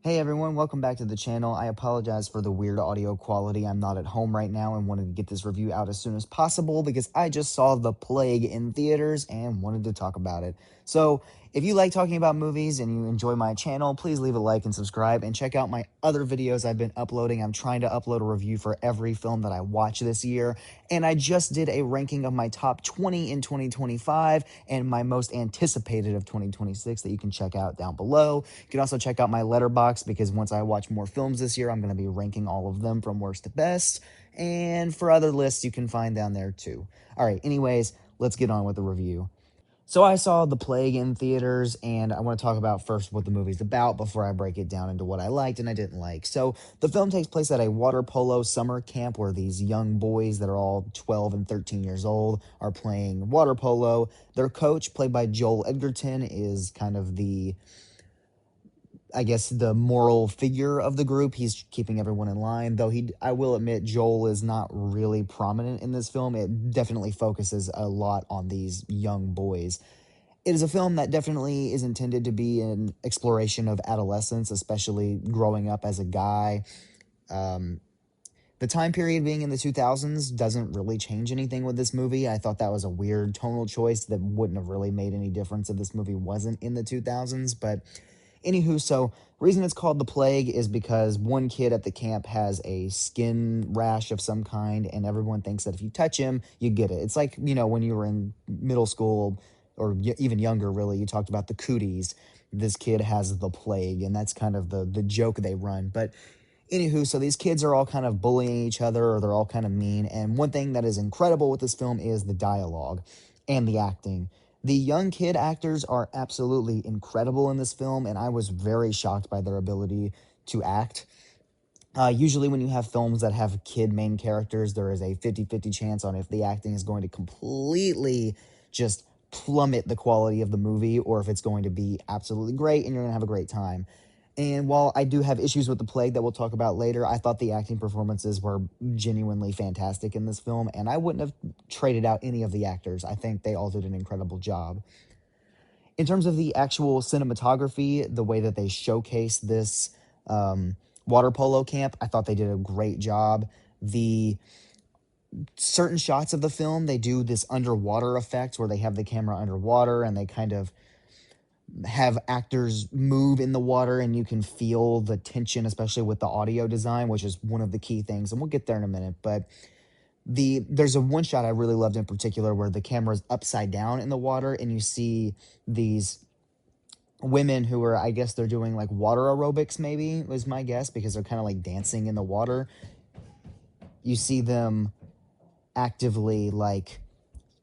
Hey everyone, welcome back to the channel. I apologize for the weird audio quality. I'm not at home right now and wanted to get this review out as soon as possible because I just saw The Plague in theaters and wanted to talk about it. So, if you like talking about movies and you enjoy my channel, please leave a like and subscribe and check out my other videos I've been uploading. I'm trying to upload a review for every film that I watch this year, and I just did a ranking of my top 20 in 2025 and my most anticipated of 2026 that you can check out down below. You can also check out my letterbox because once I watch more films this year, I'm going to be ranking all of them from worst to best. And for other lists, you can find down there too. All right, anyways, let's get on with the review. So I saw The Plague in theaters, and I want to talk about first what the movie's about before I break it down into what I liked and I didn't like. So the film takes place at a water polo summer camp where these young boys that are all 12 and 13 years old are playing water polo. Their coach, played by Joel Edgerton, is kind of the moral figure of the group. He's keeping everyone in line, though I will admit Joel is not really prominent in this film. It definitely focuses a lot on these young boys. It is a film that definitely is intended to be an exploration of adolescence, especially growing up as a guy. Um, the time period being in the 2000s doesn't really change anything with this movie. I thought that was a weird tonal choice that wouldn't have really made any difference if this movie wasn't in the 2000s. But anywho, so the reason it's called The Plague is because one kid at the camp has a skin rash of some kind, and everyone thinks that if you touch him, you get it. It's like, when you were in middle school or even younger, really, you talked about the cooties. This kid has the plague, and that's kind of the joke they run. But anywho, so these kids are all kind of bullying each other, or they're all kind of mean. And one thing that is incredible with this film is the dialogue and the acting. The young kid actors are absolutely incredible in this film, and I was very shocked by their ability to act. Usually, when you have films that have kid main characters, there is a 50-50 chance on if the acting is going to completely just plummet the quality of the movie or if it's going to be absolutely great and you're going to have a great time. And while I do have issues with The Plague that we'll talk about later, I thought the acting performances were genuinely fantastic in this film, and I wouldn't have traded out any of the actors. I think they all did an incredible job. In terms of the actual cinematography, the way that they showcase this water polo camp, I thought they did a great job. The certain shots of the film, they do this underwater effect where they have the camera underwater and they kind of have actors move in the water and you can feel the tension, especially with the audio design, which is one of the key things, and we'll get there in a minute. But there's a one shot I really loved in particular where the camera's upside down in the water and you see these women who are, I guess they're doing like water aerobics, maybe was my guess, because they're kind of like dancing in the water. You see them actively like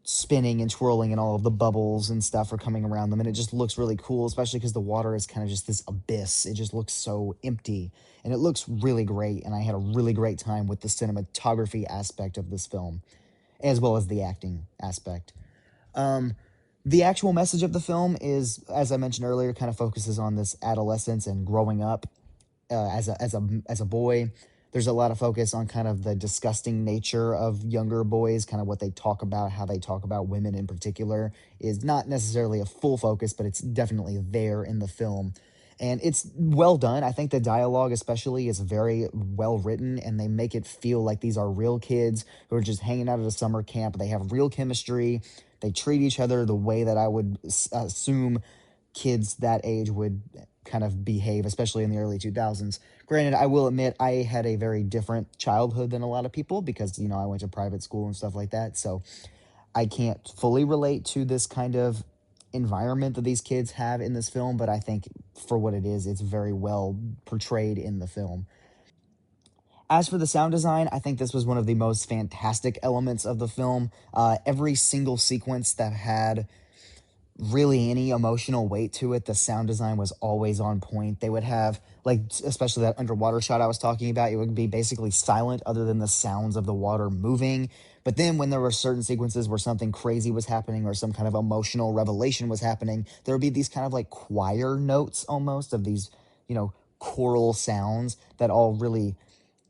spinning and twirling and all of the bubbles and stuff are coming around them, and it just looks really cool, especially because the water is kind of just this abyss. It just looks so empty and it looks really great, and I had a really great time with the cinematography aspect of this film as well as the acting aspect. The actual message of the film is, as I mentioned earlier, kind of focuses on this adolescence and growing up as a boy. There's a lot of focus on kind of the disgusting nature of younger boys, kind of what they talk about, how they talk about women in particular, is not necessarily a full focus, but it's definitely there in the film. And it's well done. I think the dialogue, especially, is very well written, and they make it feel like these are real kids who are just hanging out at a summer camp. They have real chemistry. They treat each other the way that I would assume kids that age would kind of behave, especially in the early 2000s. Granted, I will admit I had a very different childhood than a lot of people because, I went to private school and stuff like that. So I can't fully relate to this kind of environment that these kids have in this film, but I think for what it is, it's very well portrayed in the film. As for the sound design, I think this was one of the most fantastic elements of the film. Every single sequence that had really any emotional weight to it, the sound design was always on point. They would have, like, especially that underwater shot I was talking about, it would be basically silent other than the sounds of the water moving. But then when there were certain sequences where something crazy was happening or some kind of emotional revelation was happening, there would be these kind of like choir notes almost of these, choral sounds that all really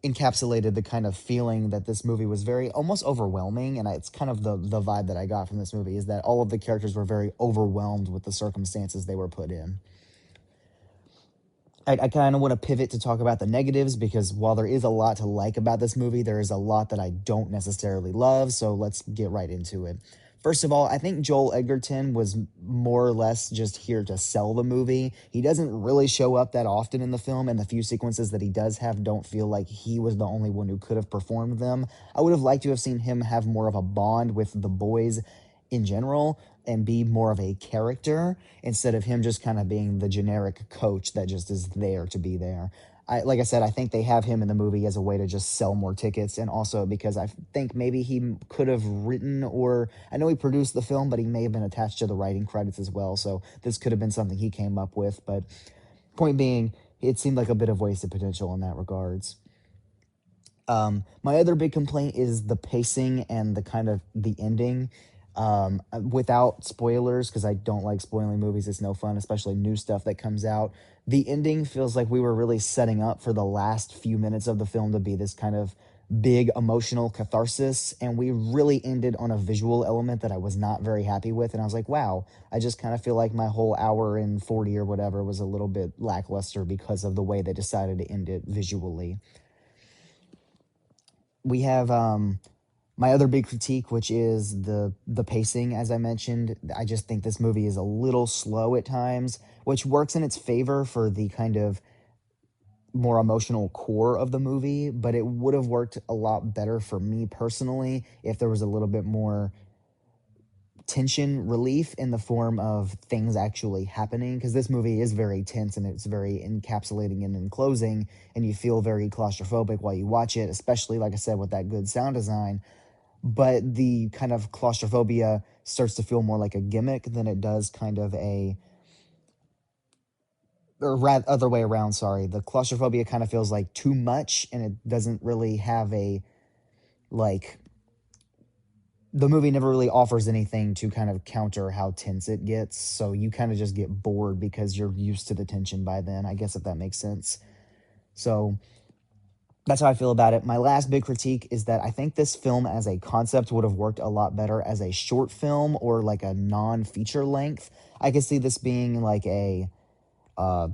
encapsulated the kind of feeling that this movie was very almost overwhelming, and it's kind of the vibe that I got from this movie is that all of the characters were very overwhelmed with the circumstances they were put in. I kind of want to pivot to talk about the negatives because while there is a lot to like about this movie, there is a lot that I don't necessarily love. So let's get right into it. First of all, I think Joel Edgerton was more or less just here to sell the movie. He doesn't really show up that often in the film, and the few sequences that he does have don't feel like he was the only one who could have performed them. I would have liked to have seen him have more of a bond with the boys in general and be more of a character instead of him just kind of being the generic coach that just is there to be there. Like I said, I think they have him in the movie as a way to just sell more tickets, and also because I think maybe he could have written, or I know he produced the film, but he may have been attached to the writing credits as well. So this could have been something he came up with. But point being, it seemed like a bit of wasted potential in that regards. My other big complaint is the pacing and the kind of the ending. Without spoilers, because I don't like spoiling movies, it's no fun, especially new stuff that comes out. The ending feels like we were really setting up for the last few minutes of the film to be this kind of big emotional catharsis, and we really ended on a visual element that I was not very happy with. And I was like, wow, I just kind of feel like my whole hour and 40 or whatever was a little bit lackluster because of the way they decided to end it visually. We have my other big critique, which is the pacing. As I mentioned, I just think this movie is a little slow at times, which works in its favor for the kind of more emotional core of the movie, but it would have worked a lot better for me personally if there was a little bit more tension relief in the form of things actually happening, because this movie is very tense and it's very encapsulating and enclosing, and you feel very claustrophobic while you watch it, especially like I said with that good sound design. But the kind of claustrophobia starts to feel more like a gimmick than it does kind of a, or rather other way around, sorry. The claustrophobia kind of feels like too much, and it doesn't really have a, like, the movie never really offers anything to kind of counter how tense it gets, so you kind of just get bored because you're used to the tension by then, I guess, if that makes sense. So that's how I feel about it. My last big critique is that I think this film as a concept would have worked a lot better as a short film or like a non-feature length. I could see this being like a uh,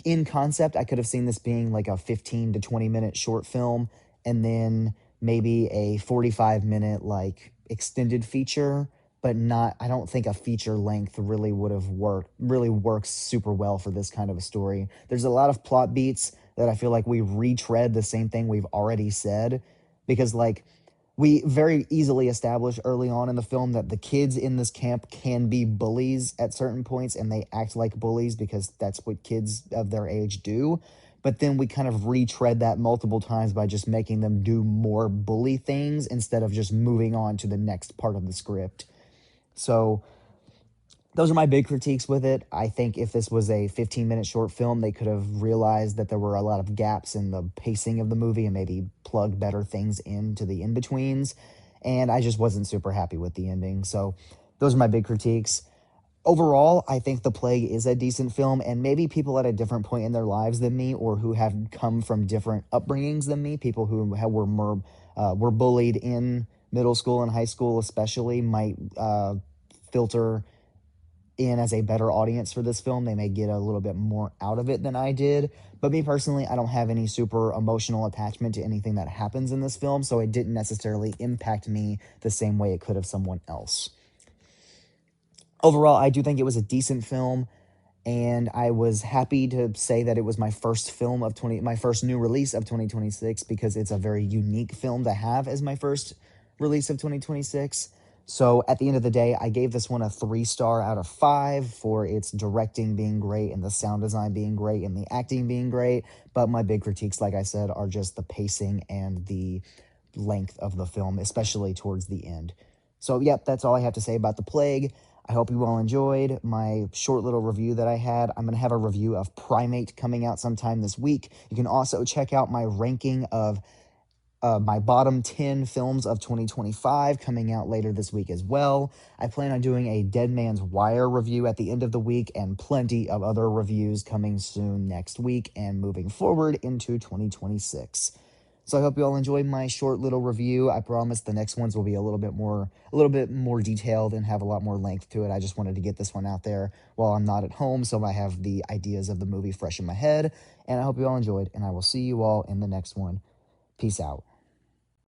in concept, I could have seen this being like a 15 to 20 minute short film, and then maybe a 45-minute like extended feature, but not, I don't think a feature length really would have worked, really works super well for this kind of a story. There's a lot of plot beats that I feel like we retread the same thing we've already said, because like we very easily establish early on in the film that the kids in this camp can be bullies at certain points, and they act like bullies because that's what kids of their age do. But then we kind of retread that multiple times by just making them do more bully things instead of just moving on to the next part of the script. So those are my big critiques with it. I think if this was a 15-minute short film, they could have realized that there were a lot of gaps in the pacing of the movie and maybe plugged better things into the in-betweens. And I just wasn't super happy with the ending. So those are my big critiques. Overall, I think The Plague is a decent film, and maybe people at a different point in their lives than me, or who have come from different upbringings than me, people who were more were bullied in middle school and high school especially, might filter in as a better audience for this film. They may get a little bit more out of it than I did. But me personally, I don't have any super emotional attachment to anything that happens in this film, so it didn't necessarily impact me the same way it could have someone else. Overall, I do think it was a decent film, and I was happy to say that it was my first film of 20 my first new release of 2026, because it's a very unique film to have as my first release of 2026. So at the end of the day, I gave this one a 3-star out of 5 for its directing being great and the sound design being great and the acting being great. But my big critiques, like I said, are just the pacing and the length of the film, especially towards the end. So, yep, that's all I have to say about The Plague. I hope you all enjoyed my short little review that I had. I'm going to have a review of Primate coming out sometime this week. You can also check out my ranking of my bottom 10 films of 2025 coming out later this week as well. I plan on doing a Dead Man's Wire review at the end of the week, and plenty of other reviews coming soon next week and moving forward into 2026. So I hope you all enjoyed my short little review. I promise the next ones will be a little bit more detailed and have a lot more length to it. I just wanted to get this one out there while I'm not at home, so I have the ideas of the movie fresh in my head. And I hope you all enjoyed, and I will see you all in the next one. Peace out.